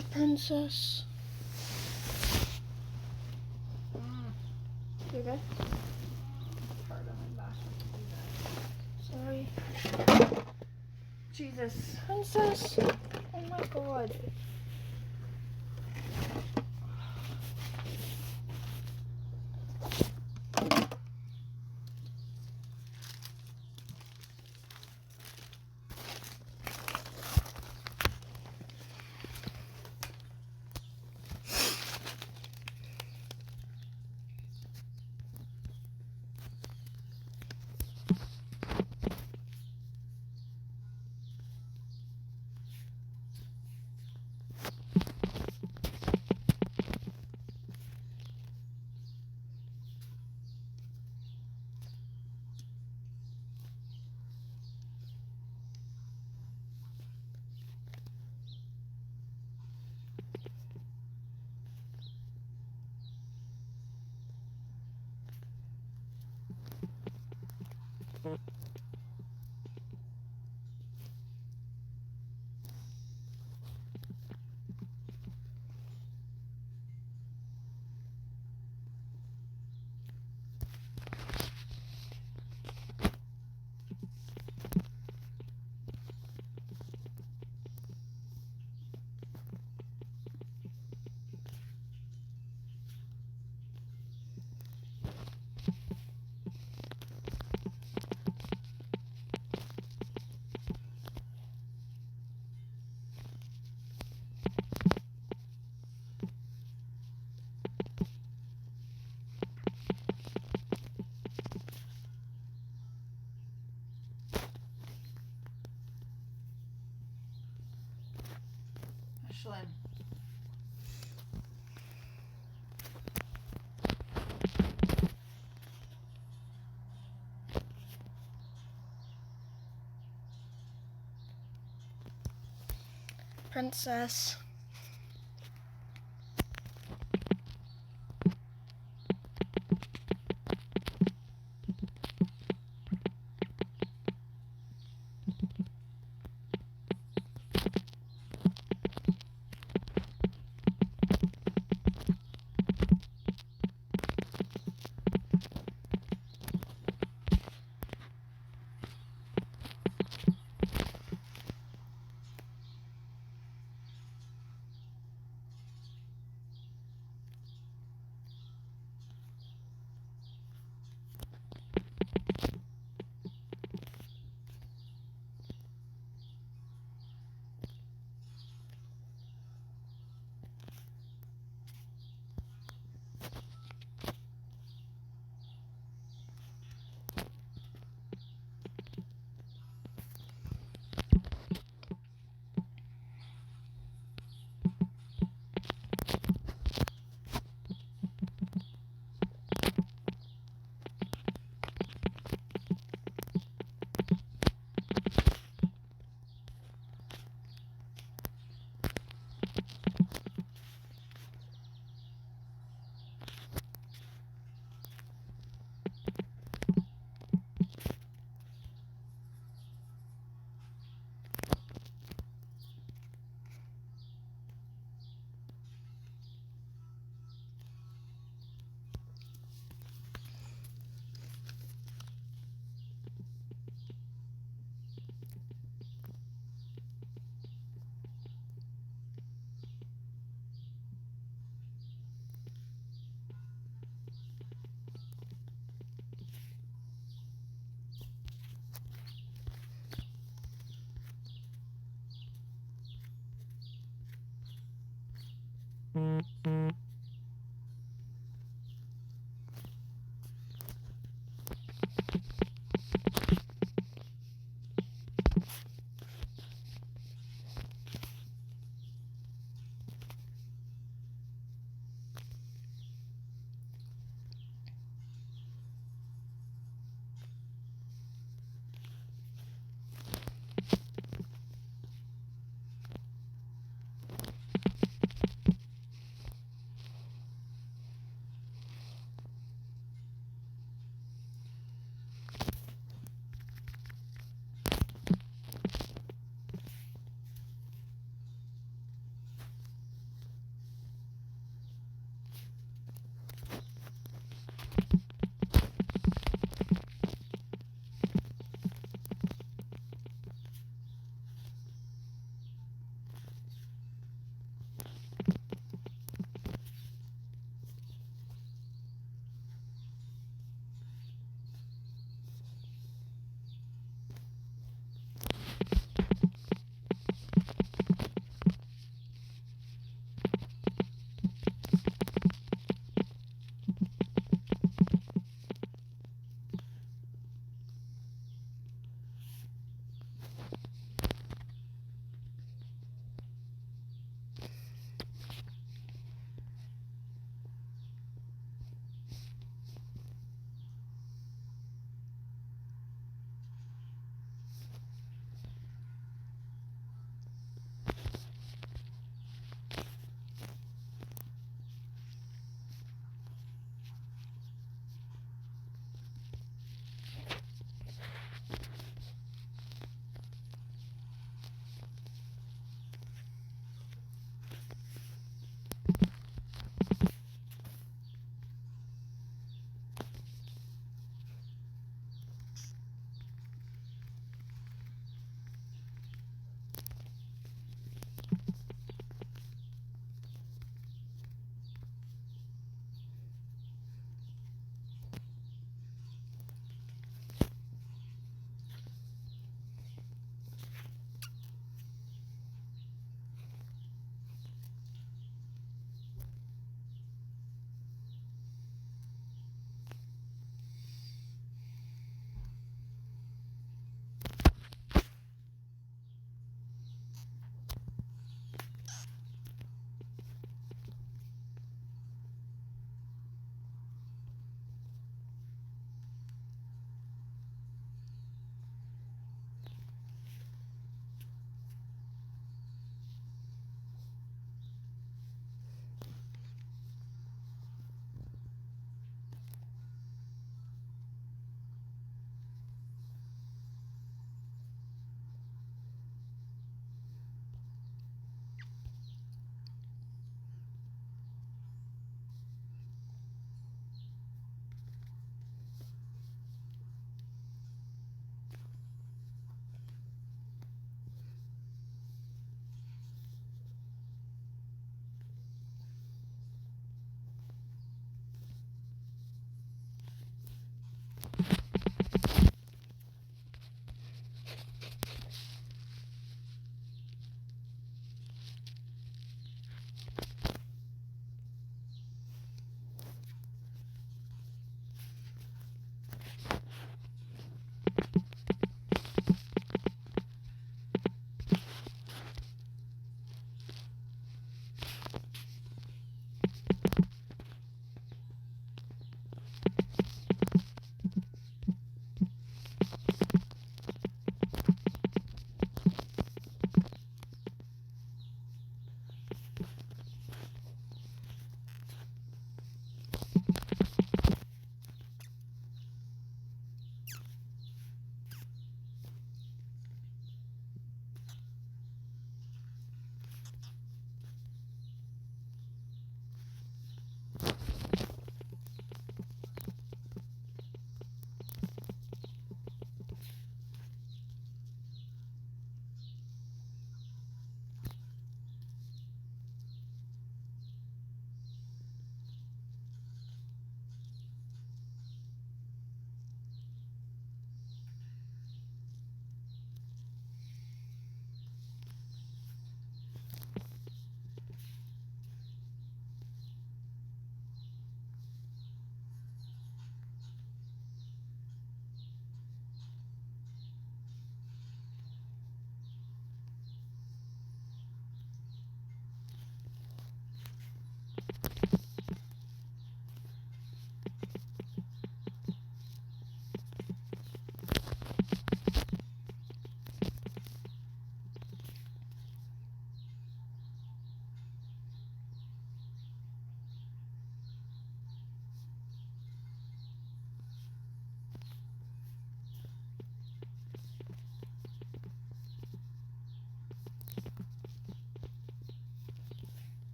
Princess. You okay? Hard on my back. Sorry. Jesus. Princess. Oh my god. Ashlyn. Princess.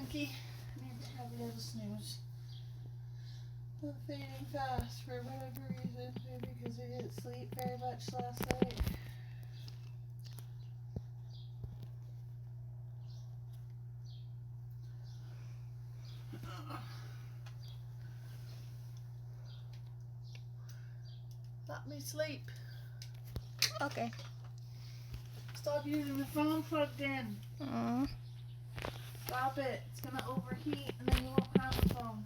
Frankie, I need to have a little snooze. I'm fading fast for whatever reason. Maybe because I didn't sleep very much last night. Let me sleep. Okay. Stop using the phone plugged in. Aww. Stop it. It's gonna overheat and then you won't have the phone.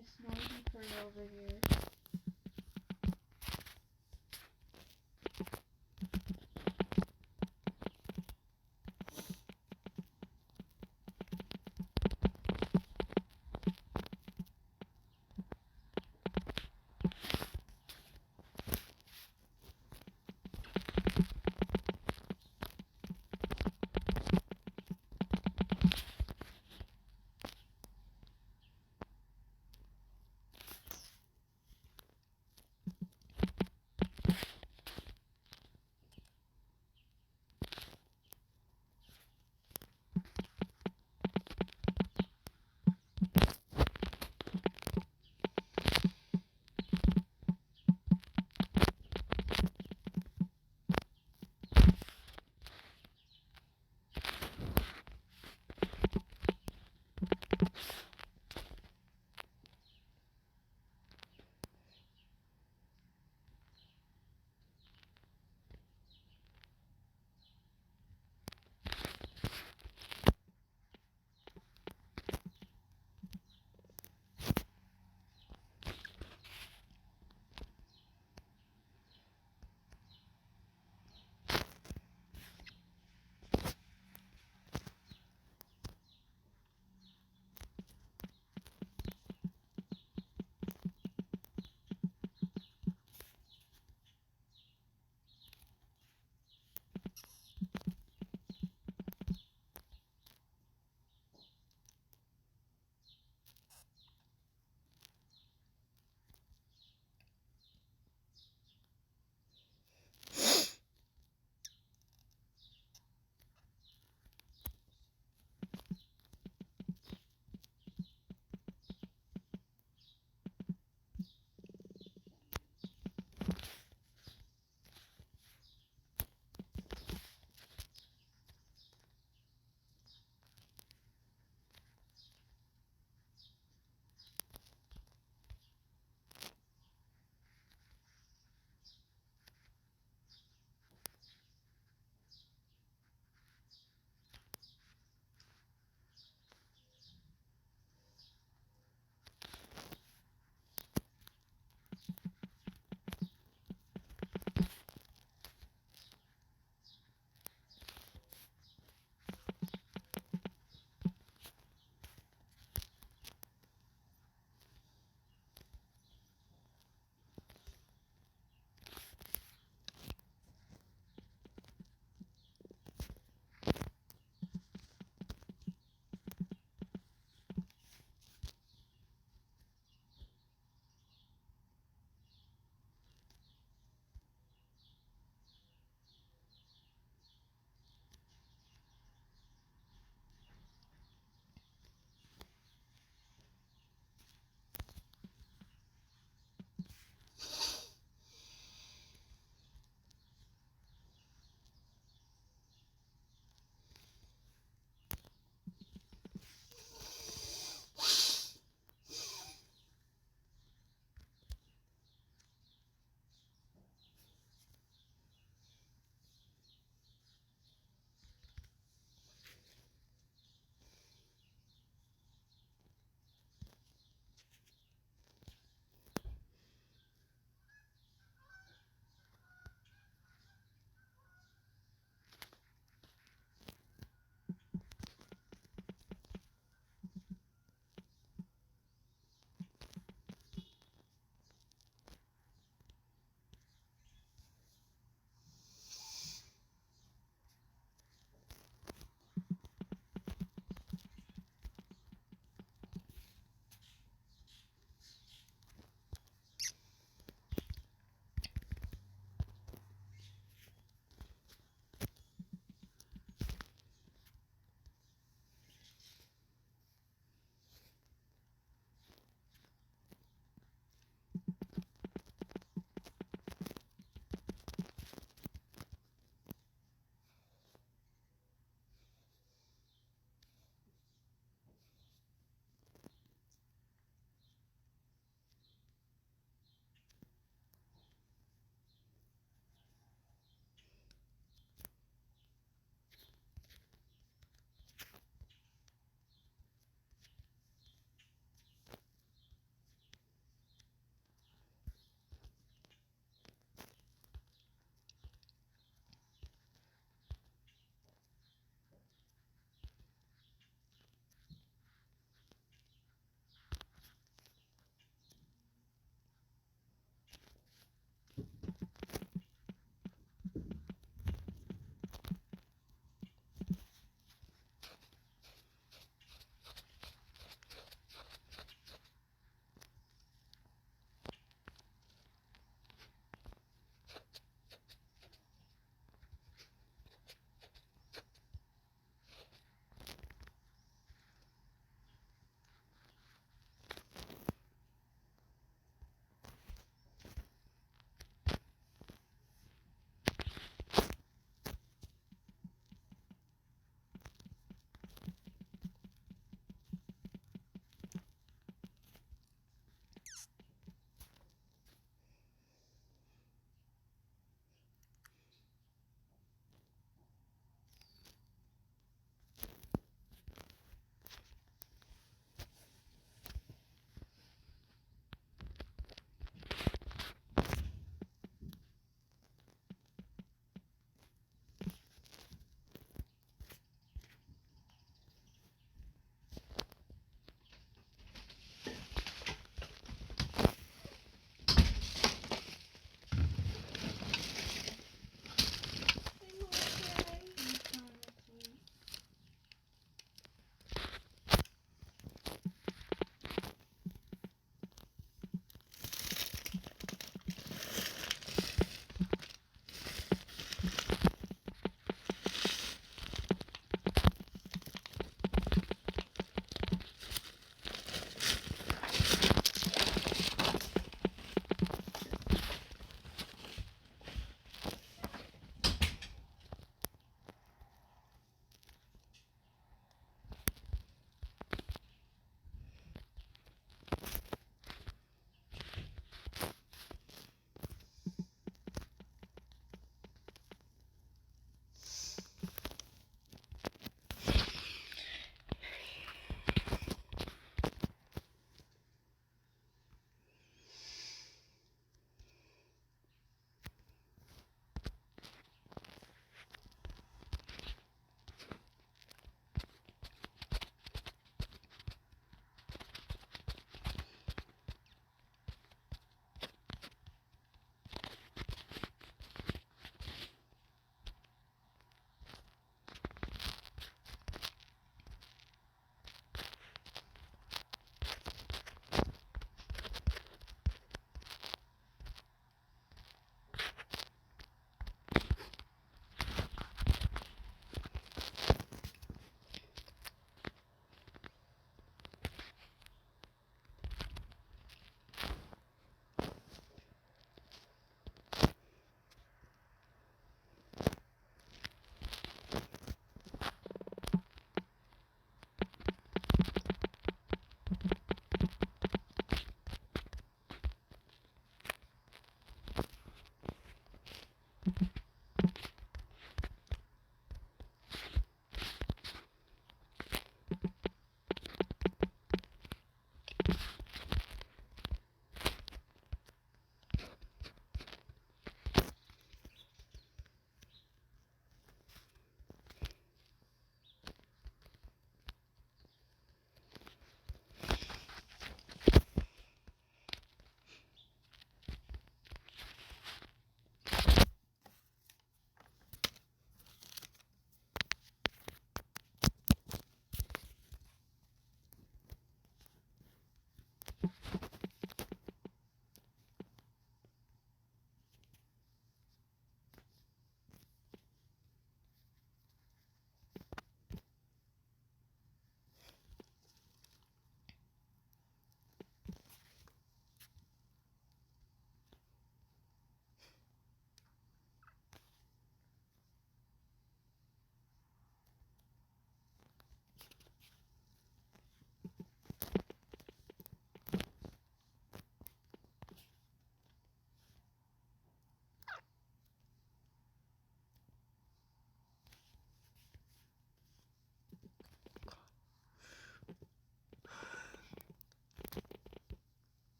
This noisy bird over here.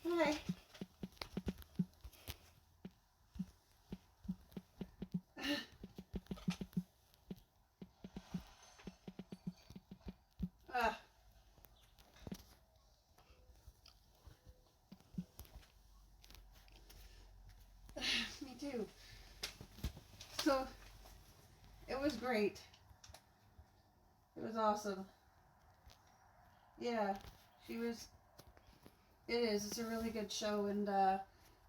Hi. Ah. Me too. So, it was great. It was awesome. Yeah, she was. It is. It's a really good show, and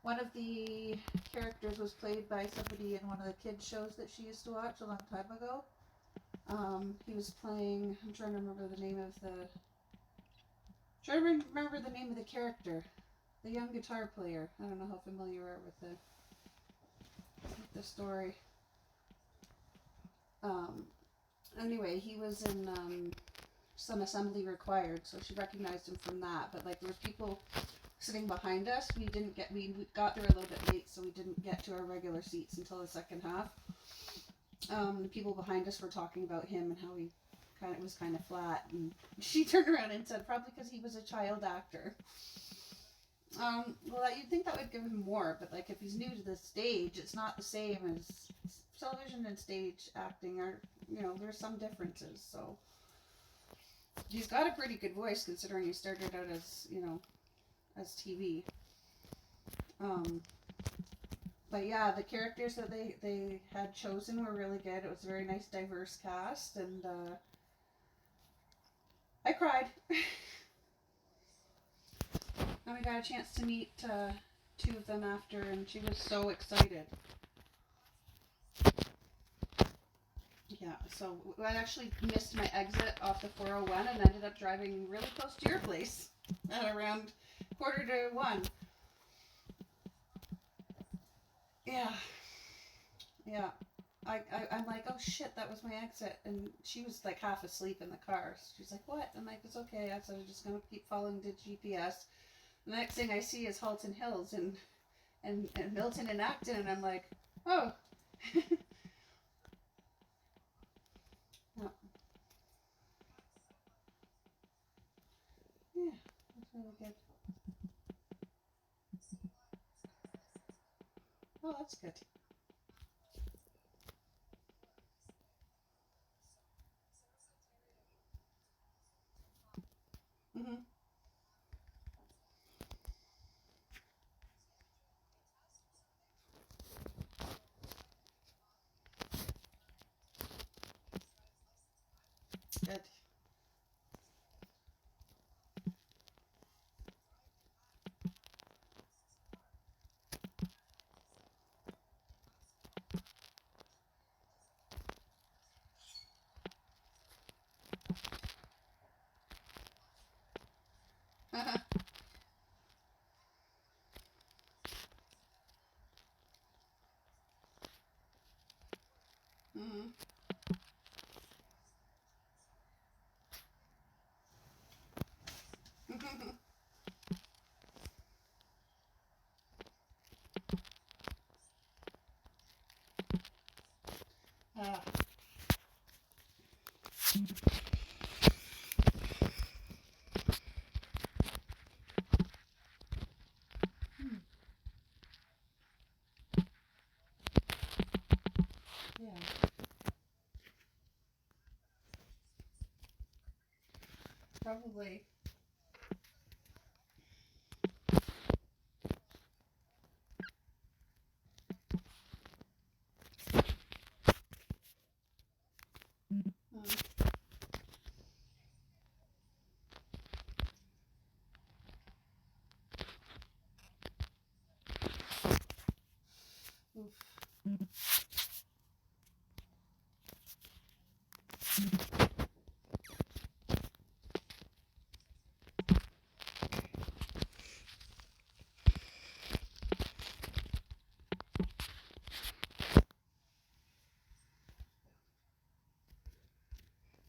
one of the characters was played by somebody in one of the kids shows that she used to watch a long time ago. He was playing. I'm trying to remember the name of the. Trying to remember the name of the character, the young guitar player. I don't know how familiar you are with the story. Um, anyway, he was in some assembly required, so she recognized him from that. But like there was people sitting behind us. We got there a little bit late, so we didn't get to our regular seats until the second half. The people behind us were talking about him and how he was kind of flat, and she turned around and said probably because he was a child actor. Well, you'd think that would give him more, but like if he's new to the stage, it's not the same as television and stage acting are, there's some differences. So he's got a pretty good voice considering he started out as, as TV. But yeah, the characters that they had chosen were really good. It was a very nice, diverse cast, and I cried. And we got a chance to meet two of them after, and she was so excited. Yeah, so I actually missed my exit off the 401 and ended up driving really close to your place at around 1:45. Yeah. Yeah. I'm like, oh shit, that was my exit. And she was like half asleep in the car. She's like, what? I'm like, it's okay. I said, I'm just going to keep following the GPS. The next thing I see is Halton Hills and Milton and Acton. And I'm like, oh. Yeah. Yeah, that's really good. Oh, that's good. Mm-hmm. Good. Mm-hmm. Ah. Hmm. Yeah, probably. Mm. Oof.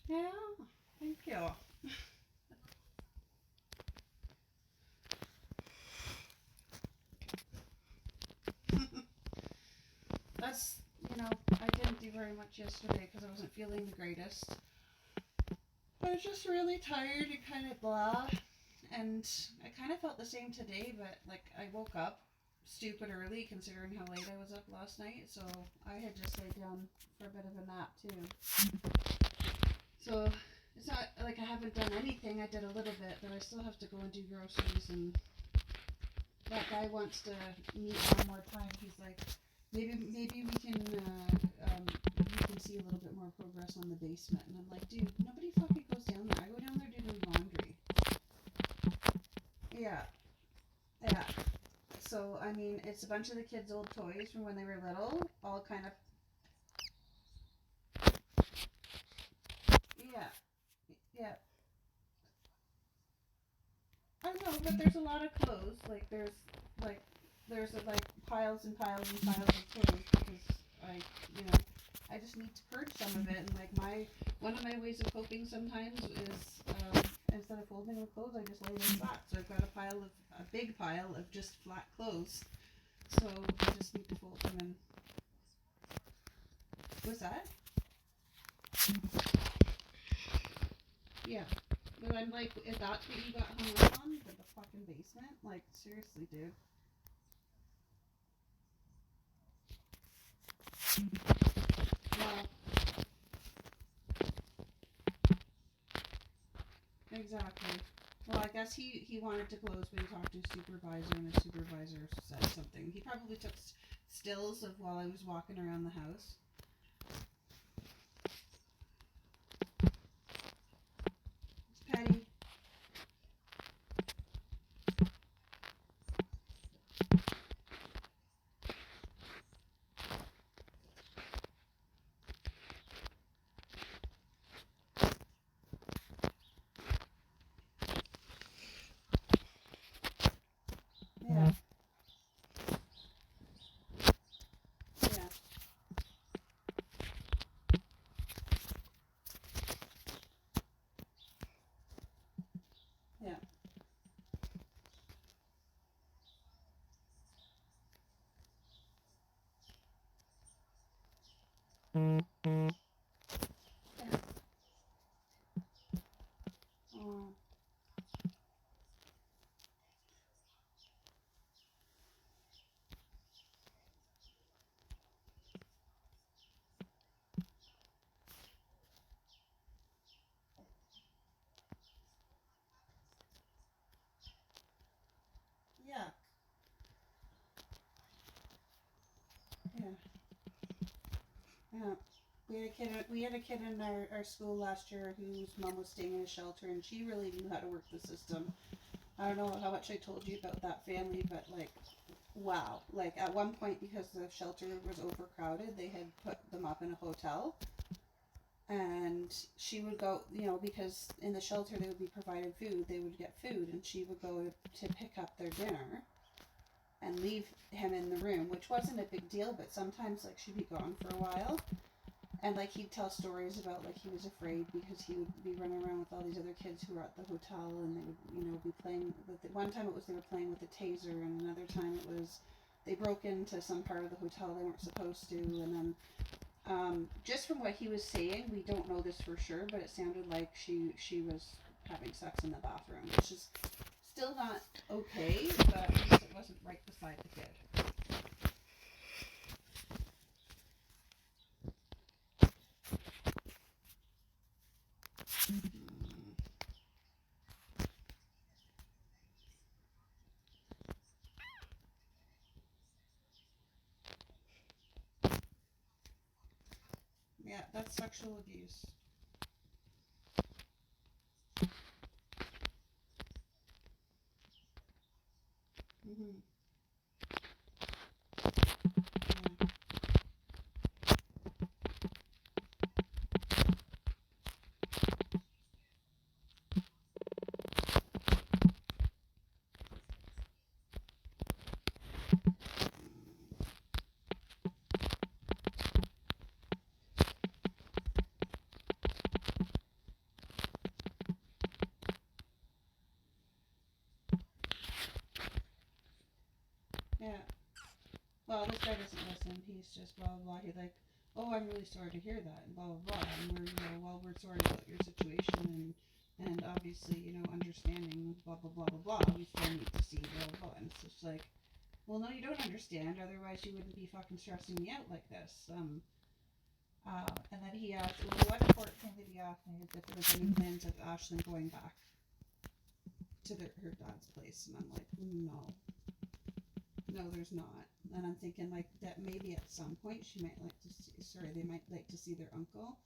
Yeah, thank you. That's, I didn't do very much yesterday because I wasn't feeling the greatest. I was just really tired and kind of blah. And I kind of felt the same today, but like I woke up stupid early considering how late I was up last night, so I had just laid down for a bit of a nap too. So it's not like I haven't done anything. I did a little bit, but I still have to go and do groceries. And that guy wants to meet one more time. He's like, maybe we can you can see a little bit more progress on the basement. And I'm like, dude, nobody fucking goes down there. I go down there to do laundry. Yeah, yeah. So I mean, it's a bunch of the kids' old toys from when they were little, all kind of. Yeah, yeah. I know, but there's a lot of clothes. Like like piles and piles and piles of clothes because I you know I just need to purge some of it. And like one of my ways of coping sometimes is instead of folding the clothes, I just lay them flat. So I've got a big pile of just flat clothes. So I just need to fold them. And what's that? Yeah. But I'm like, if that's what you got hung up on, the fucking basement, like seriously, dude. Well, exactly. Well, I guess he wanted to close, but he talked to his supervisor, and his supervisor said something. He probably took stills of while I was walking around the house. It's petty. Yeah. Yeah. Yeah. Yeah. Oh. Yeah. Yeah. Yeah. We had a kid in our school last year whose mom was staying in a shelter, and she really knew how to work the system. I don't know how much I told you about that family, but like, wow. Like at one point, because the shelter was overcrowded, they had put them up in a hotel. And she would go, because in the shelter they would be provided food, they would get food, and she would go to pick up their dinner and leave him in the room, which wasn't a big deal, but sometimes like she'd be gone for a while. And like he'd tell stories about like he was afraid because he would be running around with all these other kids who were at the hotel, and they would be playing with it. One time it was they were playing with a taser, and another time it was they broke into some part of the hotel they weren't supposed to. And then just from what he was saying, we don't know this for sure, but it sounded like she was having sex in the bathroom, which is still not okay, but at least it wasn't right beside the kid. Yeah, that's sexual abuse. Mm-hmm. Yeah. Yeah. Well, this guy doesn't listen. He's just blah blah blah. He's like, "Oh, I'm really sorry to hear that," and blah blah blah. And we're, well, we're sorry about your situation, And obviously, understanding blah blah blah blah blah, we still need to see blah blah blah. And it's just like, well, no, you don't understand. Otherwise, you wouldn't be fucking stressing me out like this. And then he asked, well, what important thing did he ask me if there was any plans of Ashlyn going back to her dad's place? And I'm like, no, there's not. And I'm thinking like that maybe at some point they might like to see their uncle,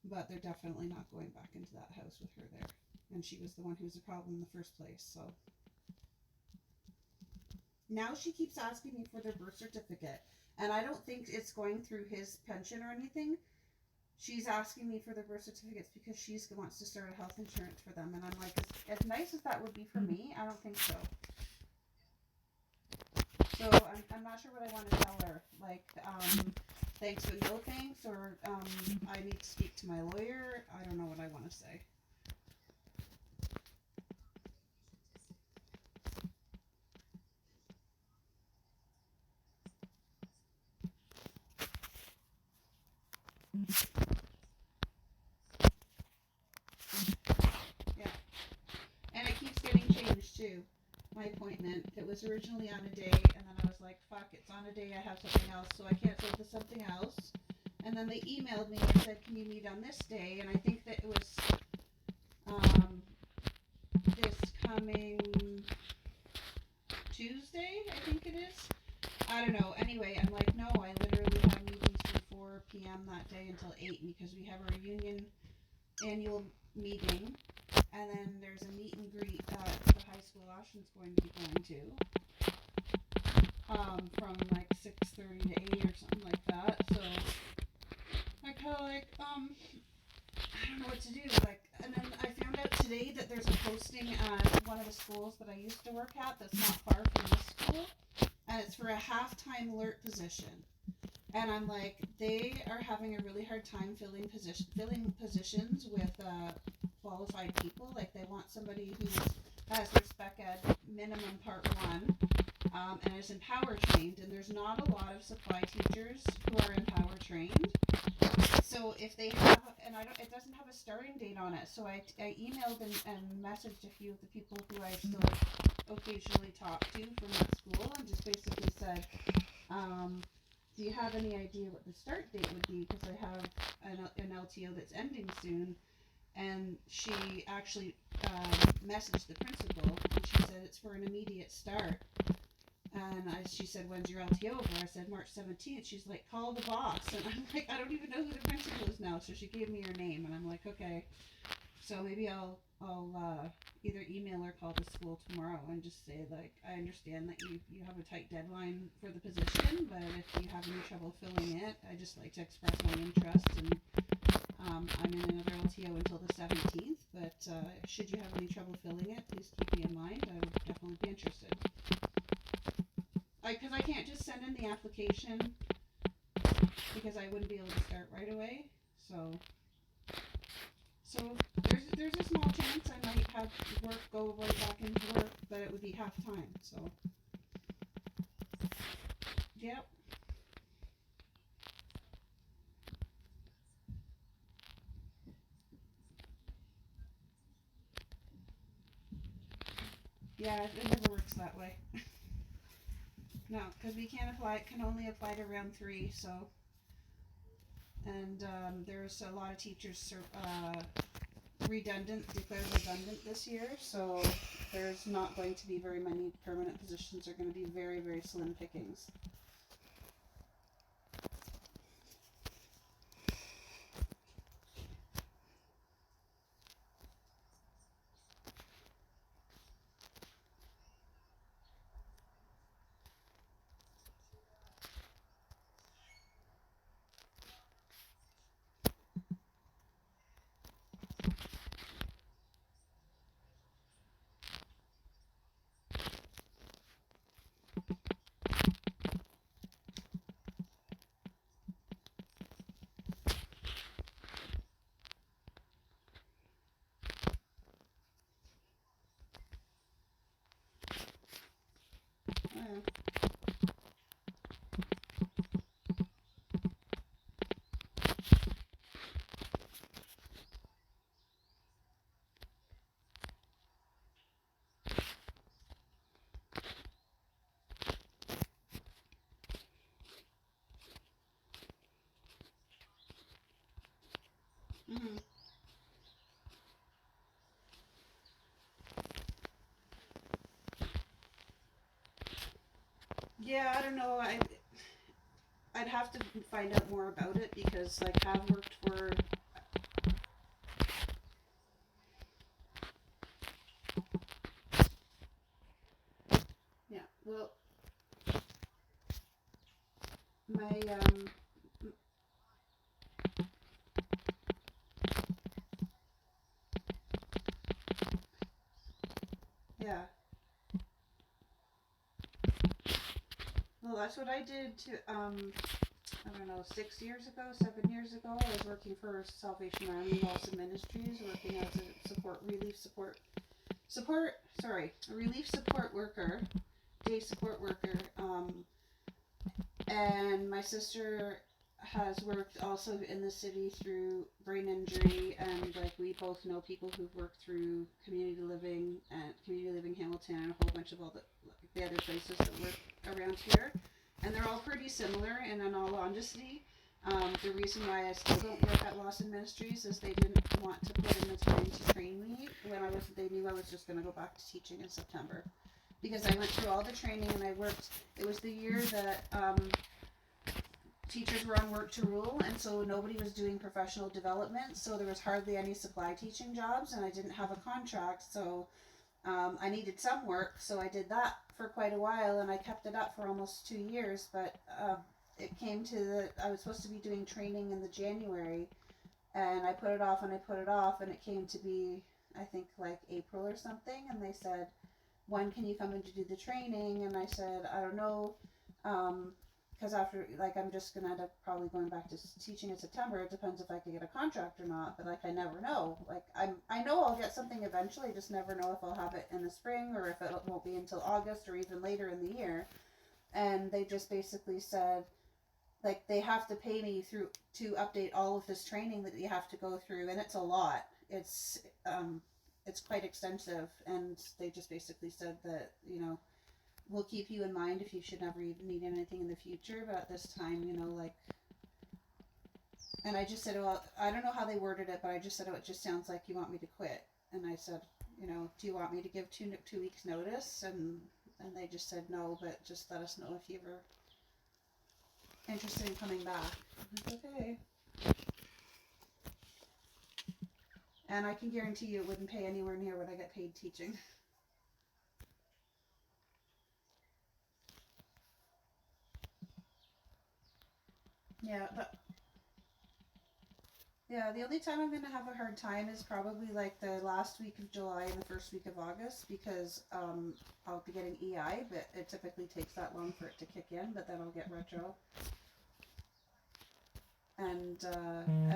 but they're definitely not going back into that house with her there. And she was the one who was the problem in the first place. So now she keeps asking me for their birth certificate, and I don't think it's going through his pension or anything. She's asking me for their birth certificates because she wants to start a health insurance for them, and I'm like, as nice as that would be for me, I don't think so. So I'm not sure what I want to tell her. Like, thanks but no thanks, or I need to speak to my lawyer. I don't know what I want to say. Yeah. And it keeps getting changed too. My appointment. It was originally on a day, and then I was like, fuck, it's on a day, I have something else, so I canceled to something else. And then they emailed me and said, can you meet on this day? And I think that it was this coming Tuesday, I think it is. I don't know. Anyway, I'm like, no, I literally have meetings from 4 p.m. that day until 8 because we have our union annual meeting, and then there's a meet and greet that the high school Ashlyn's going to be going to from like 6:30 to 8 or something like that. So I kind of like, I don't know what to do. Like, and then I found out today that there's a posting at one of the schools that I used to work at that's not far from this school, and it's for a half-time alert position. And I'm like, they are having a really hard time filling positions with qualified people. Like, they want somebody who has their spec ed minimum part 1 and is in power trained. And there's not a lot of supply teachers who are in power trained. So if they have, and it doesn't have a starting date on it. So I emailed and messaged a few of the people who I still occasionally talk to from that school, and just basically said, do you have any idea what the start date would be? Because I have an LTO that's ending soon. And she actually messaged the principal, and she said it's for an immediate start. And she said, when's your LTO over? I said, March 17th. She's like, call the boss. And I'm like, I don't even know who the principal is now. So she gave me her name, and I'm like, okay. So maybe I'll either email or call the school tomorrow and just say, like, I understand that you have a tight deadline for the position, but if you have any trouble filling it, I just like to express my interest. And I'm in another LTO until the 17th, but should you have any trouble filling it, please keep me in mind. I would definitely be interested. Because I can't just send in the application because I wouldn't be able to start right away. So there's a small chance I might have work go right back into work, but it would be half time. So yep. Yeah, it never works that way. No, because we can't apply. It can only apply to round 3. So, and there's a lot of teachers declared redundant this year. So there's not going to be very many permanent positions. Are going to be very, very slim pickings. Mm-hmm. Yeah, I don't know. I'd have to find out more about it because like have worked for yeah. Well, my yeah. Well, that's what I did to I don't know, 6 years ago, 7 years ago. I was working for Salvation Army Lawson Ministries, working as a support sorry, a relief support worker, day support worker. And my sister has worked also in the city through brain injury, and like we both know people who've worked through community living Hamilton and a whole bunch of all the other places that work around here, and they're all pretty similar. And in all honesty, the reason why I still don't work at Lawson Ministries is they didn't want to put in the time to train me when they knew I was just going to go back to teaching in September, because I went through all the training and I worked. It was the year that teachers were on work to rule, and so nobody was doing professional development, so there was hardly any supply teaching jobs, and I didn't have a contract, so I needed some work, so I did that for quite a while, and I kept it up for almost 2 years, but it came to I was supposed to be doing training in the January, and I put it off and I put it off, and it came to be, I think, like April or something, and they said, when can you come in to do the training? And I said, I don't know, because after, like, I'm just gonna end up probably going back to teaching in September. It depends if I can get a contract or not, but like I never know. Like I know I'll get something eventually. I just never know if I'll have it in the spring or if it won't be until August or even later in the year. And they just basically said, like, they have to pay me through to update all of this training that you have to go through, and it's a lot. It's quite extensive, and they just basically said that, we'll keep you in mind if you should ever even need anything in the future, but at this time, like, and I just said, well, I don't know how they worded it, but I just said, oh, it just sounds like you want me to quit. And I said, do you want me to give 2 weeks notice? And they just said no, but just let us know if you ever interested in coming back. Like, okay. And I can guarantee you it wouldn't pay anywhere near what I get paid teaching. Yeah, but yeah, the only time I'm gonna have a hard time is probably like the last week of July and the first week of August, because I'll be getting EI, but it typically takes that long for it to kick in. But then I'll get retro, and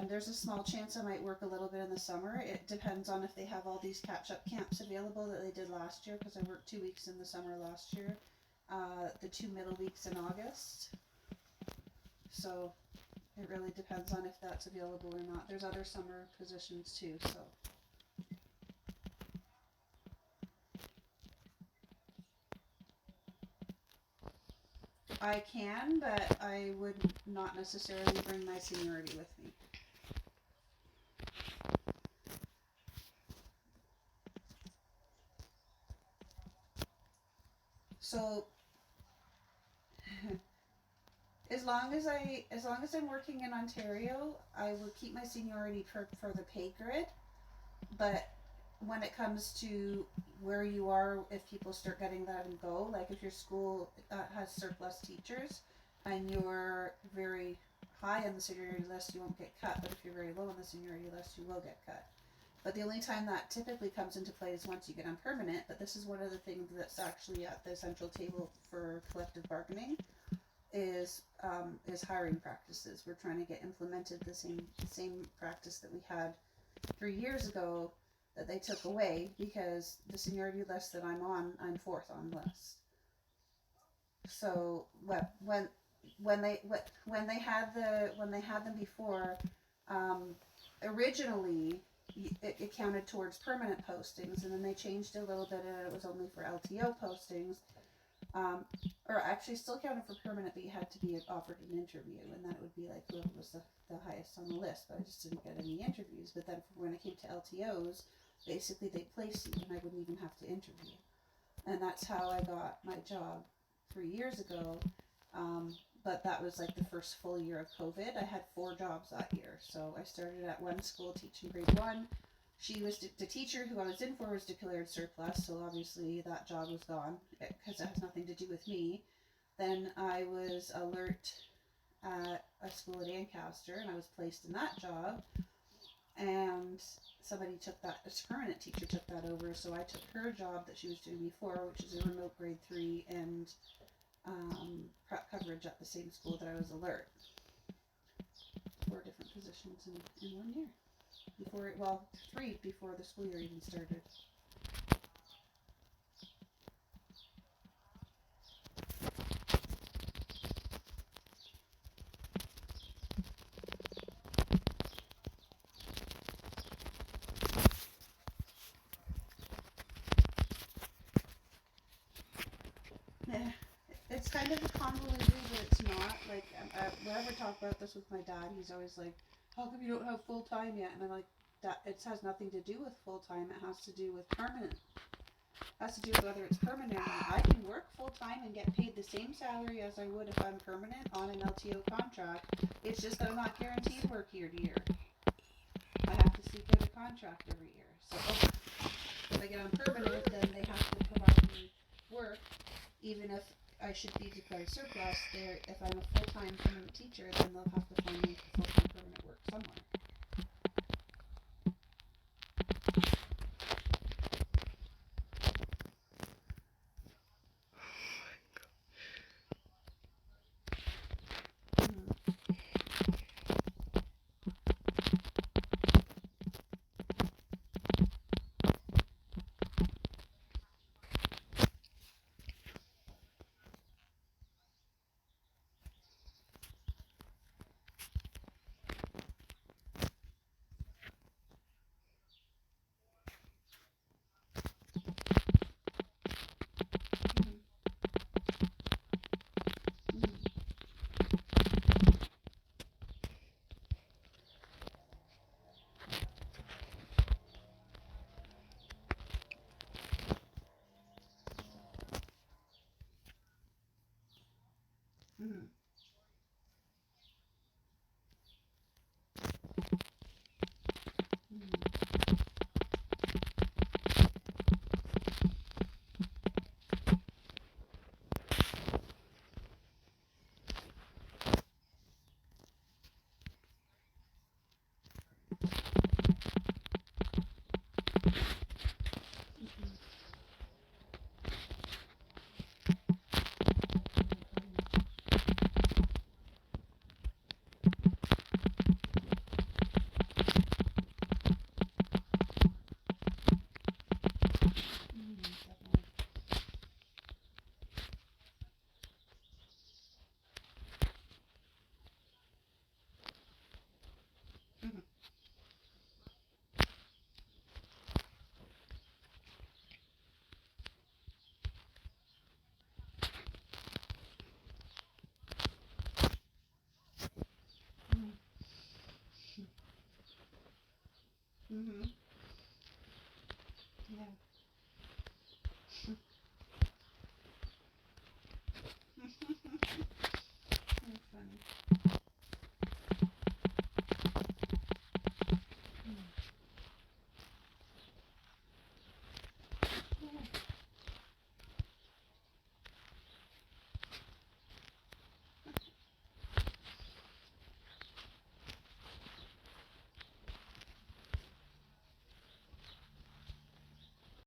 there's a small chance I might work a little bit in the summer. It depends on if they have all these catch-up camps available that they did last year, because I worked 2 weeks in the summer last year, the 2 middle weeks in August. So it really depends on if that's available or not. There's other summer positions too, so. I can, but I would not necessarily bring my seniority with me. So as long as I'm working in Ontario, I will keep my seniority for the pay grid. But when it comes to where you are, if people start getting that and go, like if your school has surplus teachers and you're very high on the seniority list, you won't get cut. But if you're very low on the seniority list, you will get cut. But the only time that typically comes into play is once you get on permanent. But this is one of the things that's actually at the central table for collective bargaining is hiring practices. We're trying to get implemented the same practice that we had 3 years ago that they took away, because the seniority list that I'm on, I'm fourth on the list. So when they had them before, originally it counted towards permanent postings, and then they changed it a little bit, and it was only for LTO postings. Or actually still counted for permanent, but you had to be offered an interview, and then it would be like whoever was the highest on the list. But I just didn't get any interviews. But then when it came to LTOs, basically they place you, and I wouldn't even have to interview. And that's how I got my job 3 years ago. But that was like the first full year of COVID. I had 4 jobs that year. So I started at one school teaching grade 1. She was the teacher who I was in for was declared surplus, so obviously that job was gone because it has nothing to do with me. Then I was alert at a school at Ancaster, and I was placed in that job. And somebody took that, a permanent teacher took that over, so I took her job that she was doing before, which is a remote grade 3 and prep coverage at the same school that I was alert. 4 different positions in 1 year. 3 before the school year even started. Yeah, it's kind of a convoluted, but it's not. Like, whenever I talk about this with my dad, he's always like, how come you don't have full time yet? And I'm like, that it has nothing to do with full time. It has to do with permanent. It has to do with whether it's permanent. I can work full time and get paid the same salary as I would if I'm permanent on an LTO contract. It's just that I'm not guaranteed work year to year. I have to seek out a contract every year. So if I get on permanent, then they have to provide me work, even if I should be declared surplus. If I'm a full-time permanent teacher, then they'll have to find me full-time permanent work somewhere.